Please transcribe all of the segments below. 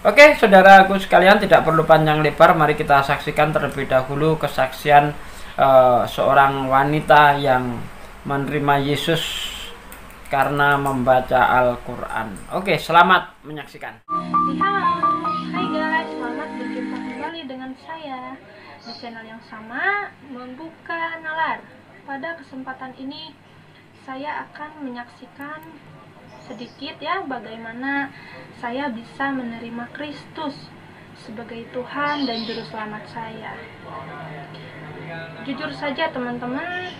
Oke, saudaraku sekalian, tidak perlu panjang lebar, mari kita saksikan terlebih dahulu kesaksian seorang wanita yang menerima Yesus karena membaca Al-Quran. Oke, selamat menyaksikan. Hai guys, selamat berjumpa kembali dengan saya di channel yang sama, Membuka Nalar. Pada kesempatan ini saya akan menyaksikan sedikit ya bagaimana saya bisa menerima Kristus sebagai Tuhan dan Juru Selamat saya. Jujur saja teman-teman,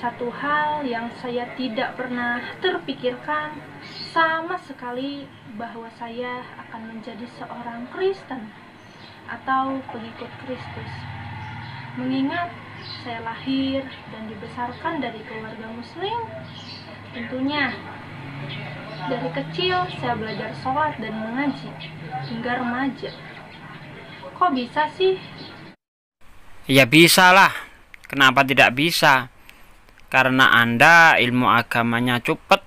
satu hal yang saya tidak pernah terpikirkan sama sekali bahwa saya akan menjadi seorang Kristen atau pengikut Kristus. Mengingat saya lahir dan dibesarkan dari keluarga Muslim, tentunya dari kecil saya belajar sholat dan mengaji hingga remaja. Kok bisa sih? Ya bisa lah. Kenapa tidak bisa? Karena Anda ilmu agamanya cepet.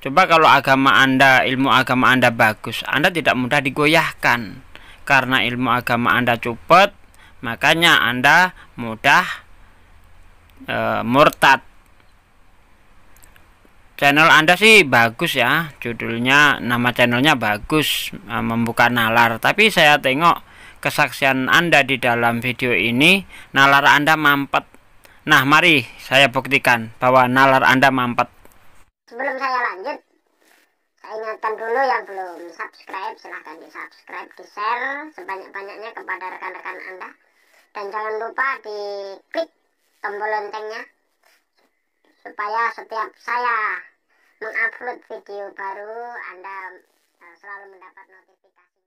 Coba kalau ilmu agama Anda bagus, Anda tidak mudah digoyahkan. Karena ilmu agama Anda cepet, makanya Anda mudah murtad. Channel Anda sih bagus ya, judulnya, nama channelnya bagus, Membuka Nalar. Tapi saya tengok kesaksian Anda di dalam video ini, nalar Anda mampet. Nah, mari saya buktikan bahwa nalar Anda mampet. Sebelum saya lanjut, saya ingatkan dulu yang belum subscribe, silahkan di subscribe, di share sebanyak-banyaknya kepada rekan-rekan Anda. Dan jangan lupa di klik tombol loncengnya, supaya setiap saya mengupload video baru, Anda selalu mendapat notifikasi.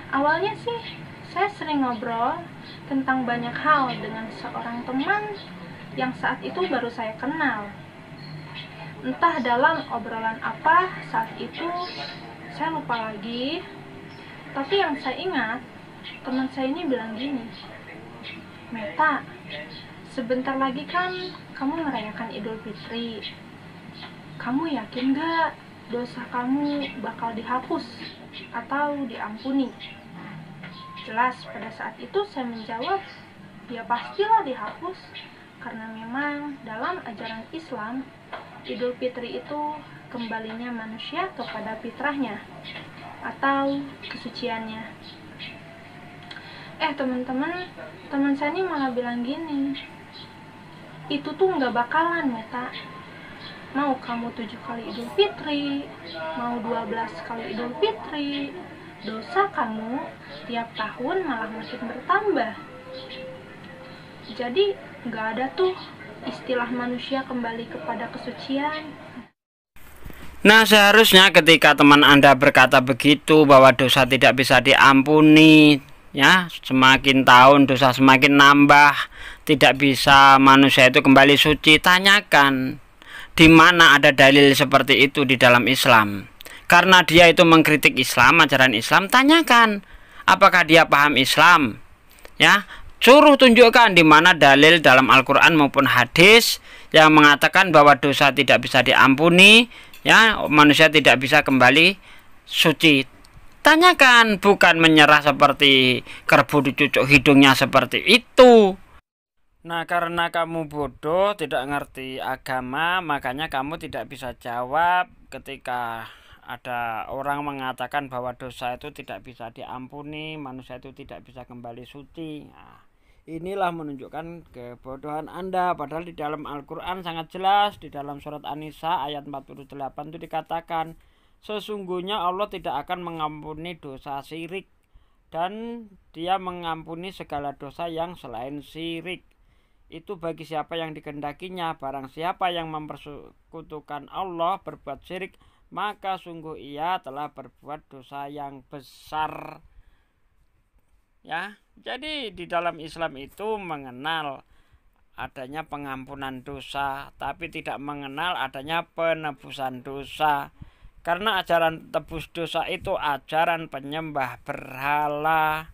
Awalnya sih saya sering ngobrol tentang banyak hal dengan seorang teman yang saat itu baru saya kenal. Entah dalam obrolan apa saat itu, saya lupa lagi. Tapi yang saya ingat, teman saya ini bilang gini, "Meta, sebentar lagi kan kamu merayakan Idul Fitri. Kamu yakin gak dosa kamu bakal dihapus atau diampuni?" Jelas pada saat itu saya menjawab, ya pastilah dihapus, karena memang dalam ajaran Islam, Idul Fitri itu kembalinya manusia kepada fitrahnya atau kesuciannya. Teman-teman, teman saya ini malah bilang gini, itu tuh nggak bakalan, Meta. Mau kamu 7 kali Idul Fitri, mau 12 kali Idul Fitri, dosa kamu tiap tahun malah makin bertambah. Jadi nggak ada tuh istilah manusia kembali kepada kesucian. Nah, seharusnya ketika teman Anda berkata begitu, bahwa dosa tidak bisa diampuni, ya, semakin tahun dosa semakin nambah, tidak bisa manusia itu kembali suci, tanyakan di mana ada dalil seperti itu di dalam Islam. Karena dia itu mengkritik Islam, ajaran Islam, tanyakan apakah dia paham Islam, ya, suruh tunjukkan di mana dalil dalam Al-Quran maupun hadis yang mengatakan bahwa dosa tidak bisa diampuni, ya, manusia tidak bisa kembali suci. Tanyakan, bukan menyerah seperti kerbau dicucuk hidungnya seperti itu. Nah, karena kamu bodoh, tidak ngerti agama, makanya kamu tidak bisa jawab ketika ada orang mengatakan bahwa dosa itu tidak bisa diampuni, manusia itu tidak bisa kembali suci. Nah, inilah menunjukkan kebodohan Anda. Padahal di dalam Al-Quran sangat jelas, di dalam surat An-Nisa ayat 48 itu dikatakan, sesungguhnya Allah tidak akan mengampuni dosa syirik, dan Dia mengampuni segala dosa yang selain syirik. Itu bagi siapa yang dikehendakinya. Barang siapa yang mempersekutukan Allah, berbuat syirik, maka sungguh ia telah berbuat dosa yang besar. Ya, jadi di dalam Islam itu mengenal adanya pengampunan dosa, tapi tidak mengenal adanya penebusan dosa. Karena ajaran tebus dosa itu ajaran penyembah berhala.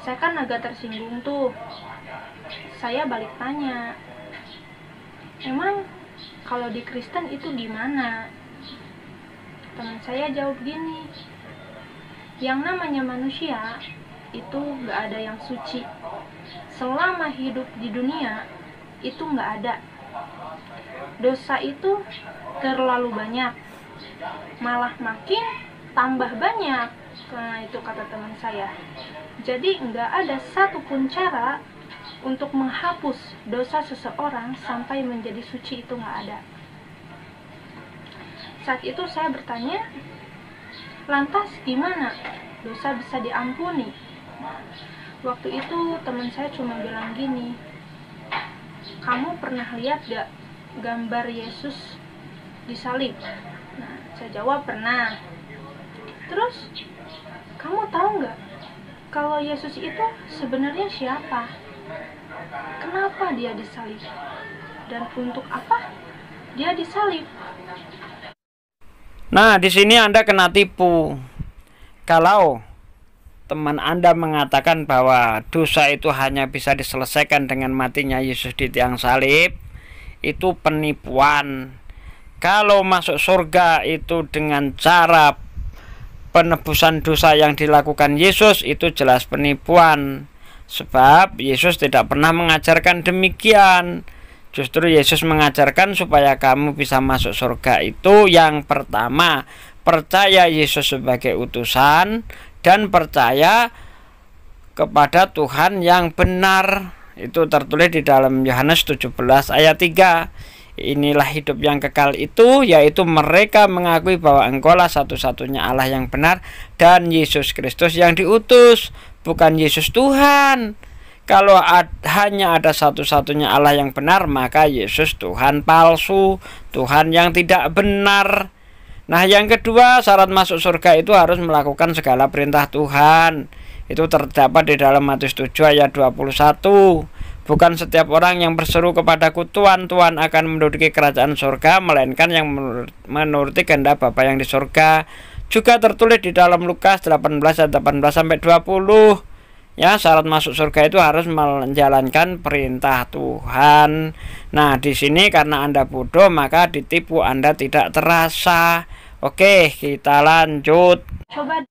Saya kan agak tersinggung tuh. Saya balik tanya, emang kalau di Kristen itu gimana? Teman saya jawab gini, yang namanya manusia itu gak ada yang suci. Selama hidup di dunia itu gak ada. Dosa itu terlalu banyak, malah makin tambah banyak. Nah, itu kata teman saya. Jadi nggak ada satupun cara untuk menghapus dosa seseorang sampai menjadi suci, itu nggak ada. Saat itu saya bertanya, lantas gimana dosa bisa diampuni? Waktu itu teman saya cuma bilang gini, kamu pernah lihat gak gambar Yesus disalib? Nah, saya jawab pernah. Terus, kamu tahu nggak kalau Yesus itu sebenarnya siapa? Kenapa dia disalib? Dan untuk apa dia disalib? Nah, di sini Anda kena tipu. Kalau teman Anda mengatakan bahwa dosa itu hanya bisa diselesaikan dengan matinya Yesus di tiang salib, itu penipuan. Kalau masuk surga itu dengan cara penebusan dosa yang dilakukan Yesus, itu jelas penipuan. Sebab Yesus tidak pernah mengajarkan demikian. Justru Yesus mengajarkan supaya kamu bisa masuk surga itu yang pertama, percaya Yesus sebagai utusan dan percaya kepada Tuhan yang benar. Itu tertulis di dalam Yohanes 17 ayat 3. Inilah hidup yang kekal itu, yaitu mereka mengakui bahwa Engkaulah satu-satunya Allah yang benar dan Yesus Kristus yang diutus, bukan Yesus Tuhan. Kalau hanya ada satu-satunya Allah yang benar, maka Yesus Tuhan palsu, Tuhan yang tidak benar. Nah, yang kedua, syarat masuk surga itu harus melakukan segala perintah Tuhan. Itu terdapat di dalam Matius 7 ayat 21. Bukan setiap orang yang berseru kepadaku Tuhan, Tuhan akan menduduki kerajaan surga, melainkan yang menuruti kehendak Bapa yang di surga. Juga tertulis di dalam Lukas 18 ayat 18 sampai 20. Ya, syarat masuk surga itu harus menjalankan perintah Tuhan. Nah, di sini karena Anda bodoh, maka ditipu Anda tidak terasa. Oke, kita lanjut. Coba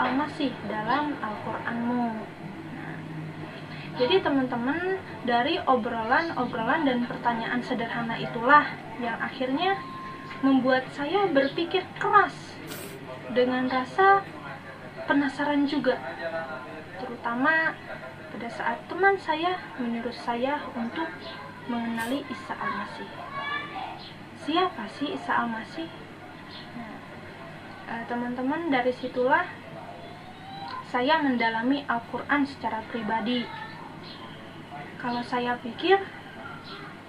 Al-Masih dalam Al-Qur'anmu. Jadi teman-teman, dari obrolan dan pertanyaan sederhana itulah yang akhirnya membuat saya berpikir keras dengan rasa penasaran juga, terutama pada saat teman saya menyuruh saya untuk mengenali Isa Al-Masih. Siapa sih Isa Al-Masih? Teman-teman, dari situlah saya mendalami Al-Quran secara pribadi. Kalau saya pikir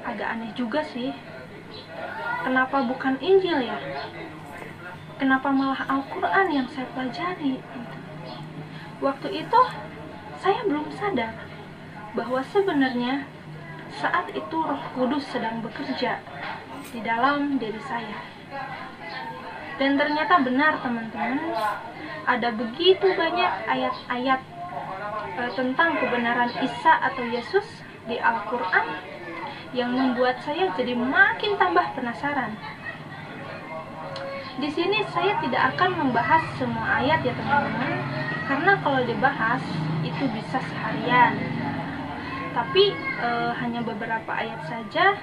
agak aneh juga sih, kenapa bukan Injil ya? Kenapa malah Al-Quran yang saya pelajari? Waktu itu saya belum sadar bahwa sebenarnya saat itu Roh Kudus sedang bekerja di dalam diri saya. Dan ternyata benar teman-teman, ada begitu banyak ayat-ayat tentang kebenaran Isa atau Yesus di Al-Quran yang membuat saya jadi makin tambah penasaran. Di sini saya tidak akan membahas semua ayat ya teman-teman, karena kalau dibahas itu bisa seharian. Tapi hanya beberapa ayat saja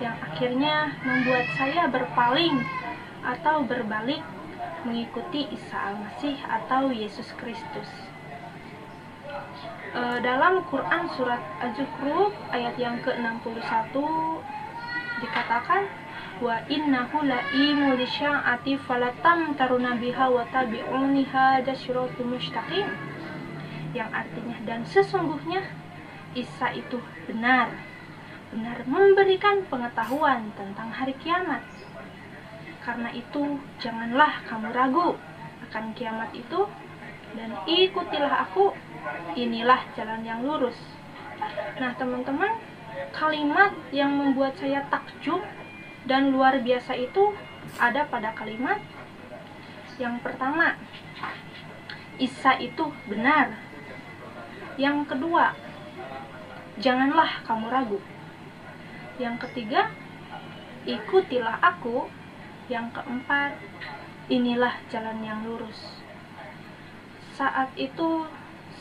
yang akhirnya membuat saya berpaling atau berbalik mengikuti Isa Al-Masih atau Yesus Kristus. Dalam Quran surat Az-Zukhruf ayat yang ke-61 dikatakan, wa innahu la'imu lisya'ati falatam taruna biha wa tabi'uni hadha syiratul mustaqim, yang artinya, dan sesungguhnya Isa itu benar memberikan pengetahuan tentang hari kiamat. Karena itu janganlah kamu ragu akan kiamat itu, dan ikutilah aku, inilah jalan yang lurus. Nah teman-teman, kalimat yang membuat saya takjub dan luar biasa itu ada pada kalimat yang pertama, Isa itu benar. Yang kedua, janganlah kamu ragu. Yang ketiga, ikutilah aku. Yang keempat, inilah jalan yang lurus. Saat itu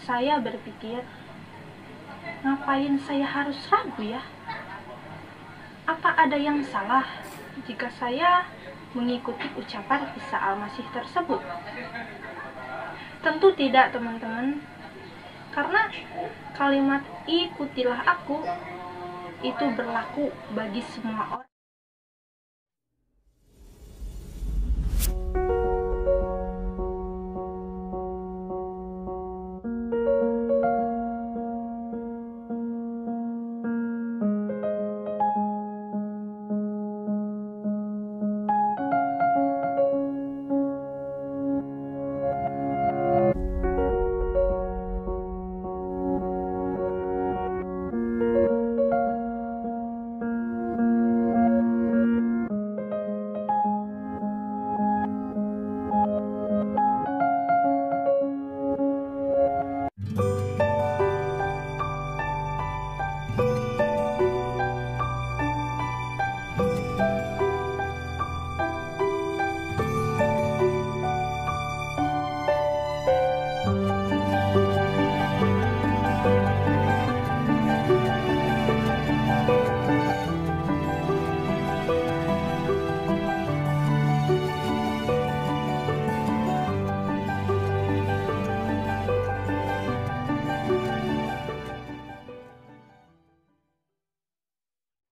saya berpikir, ngapain saya harus ragu ya? Apa ada yang salah jika saya mengikuti ucapan Isa Al-Masih tersebut? Tentu tidak teman-teman, karena kalimat ikutilah aku itu berlaku bagi semua orang.